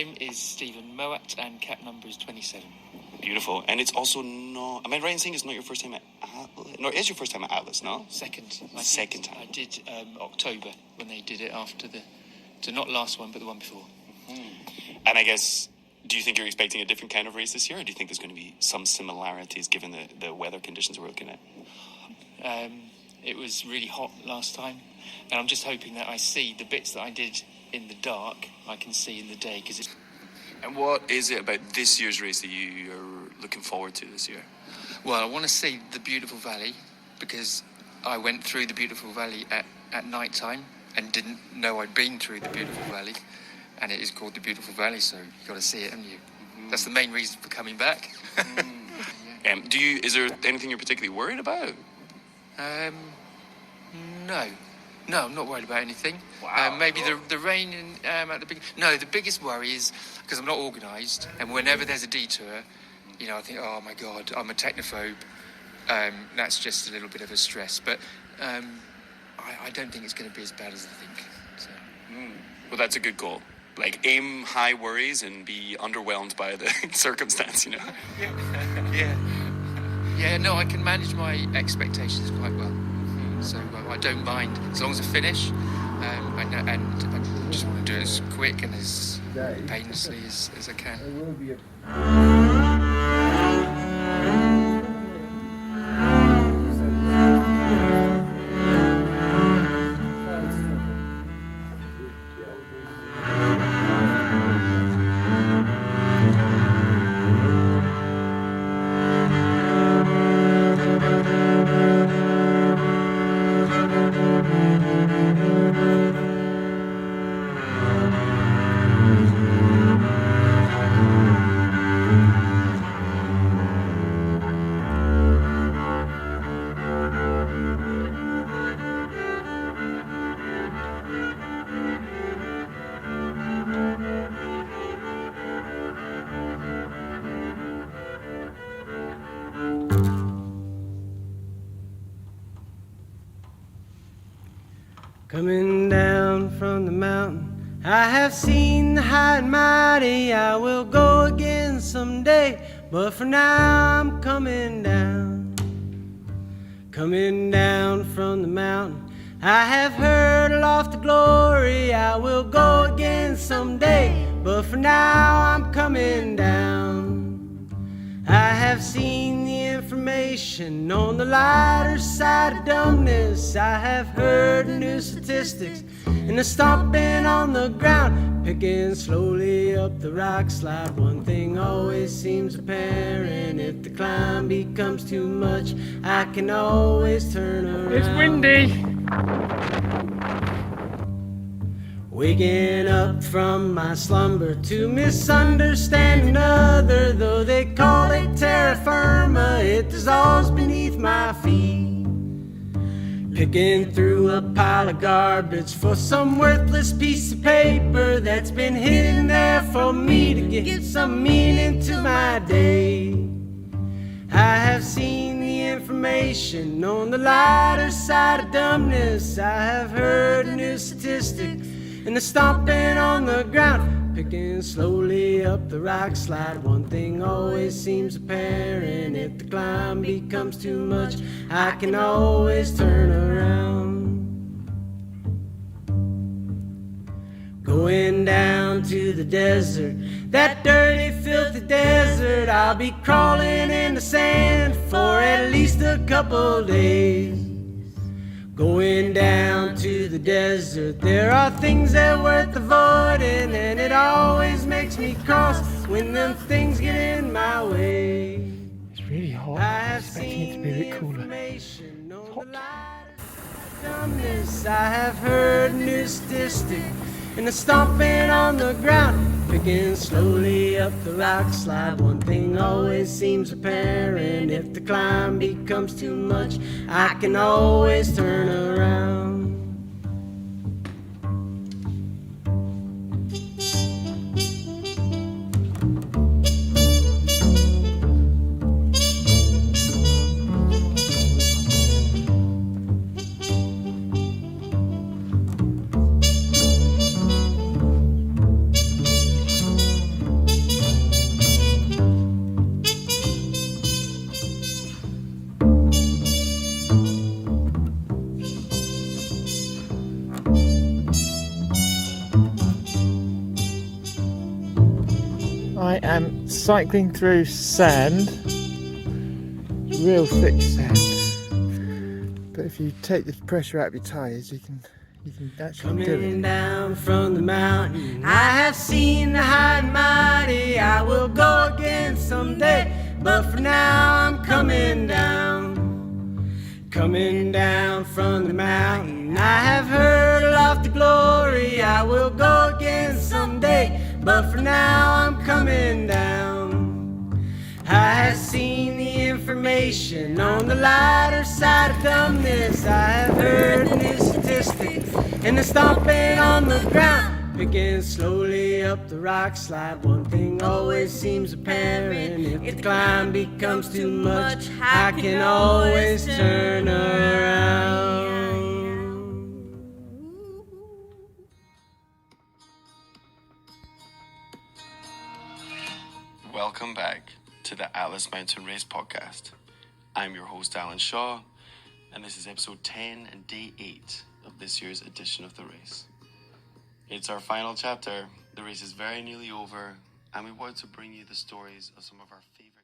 name is Stephen Moat, and cap number is 27. Beautiful. And it's also not... Am I right in saying it's not your first time at Atlas? No, it is your first time at Atlas, no? Second. Second time. I did October, when they did it after the... So not last one, but the one before. And I guess, do you think you're expecting a different kind of race this year, or do you think there's going to be some similarities given the weather conditions we're looking at? It was really hot last time, and I'm just hoping that I see the bits that I did in the dark, I can see in the day, because it's... And what is it about this year's race that you are looking forward to this year? Well, I want to see the beautiful valley, because I went through the beautiful valley at night time and didn't know I'd been through the beautiful valley, and it is called the beautiful valley, so you've got to see it, haven't you? That's the main reason for coming back. Is there anything you're particularly worried about? No, I'm not worried about anything. Wow. Maybe the rain at the beginning. No, the biggest worry is because I'm not organised, and whenever there's a detour, I think, oh my God, I'm a technophobe. That's just a little bit of a stress, but I don't think it's going to be as bad as I think. So. Well, that's a good goal. Like, aim high worries and be underwhelmed by the circumstance, Yeah, no, I can manage my expectations quite well. So I don't mind, as long as I finish, and I just want to do it as quick and as painlessly as I can. Coming down from the mountain, I have seen the high and mighty. I will go again someday, but for now I'm coming down. Coming down from the mountain, I have heard aloft the glory. I will go again someday, but for now I'm coming down. I have seen the information on the lighter side of dumbness. I have heard new statistics and the stomping on the ground, picking slowly up the rock slide. One thing always seems apparent: if the climb becomes too much, I can always turn around. It's windy. Waking up from my slumber to misunderstand another, though they call it terra firma, it dissolves beneath my feet. Picking through a pile of garbage for some worthless piece of paper that's been hidden there for me to get some meaning to my day. I have seen the information on the lighter side of dumbness. I have heard new statistics and the stomping on the ground, picking slowly up the rock slide. One thing always seems apparent: if the climb becomes too much, I can always turn around. Going down to the desert, that dirty, filthy desert. I'll be crawling in the sand for at least a couple days. Going down to the desert, there are things that are worth avoiding, and it always makes me cross when them things get in my way. It's really hot. I was expecting it to be a bit cooler. It's hot. I have heard new statistics and the stomping on the ground, picking slowly up the rock slide. One thing always seems apparent: if the climb becomes too much, I can always turn around. I am cycling through sand, real thick sand. But if you take the pressure out of your tyres, you can actually do Coming it. down from the mountain, I have seen the high and mighty. I will go again someday, but for now I'm coming down. Coming down from the mountain, I have heard a lofty glory. I will go again someday, but for now I'm coming down. I have seen the information on the lighter side of dumbness. I have heard the new statistics and the stomping on the ground. Picking slowly up the rock slide, one thing always seems apparent. If the climb becomes too much, I can always turn around. Welcome back to the Atlas Mountain Race podcast. I'm your host, Alan Shaw, and this is episode 10 and day 8 of this year's edition of the race. It's our final chapter. The race is very nearly over, and we wanted to bring you the stories of some of our favorite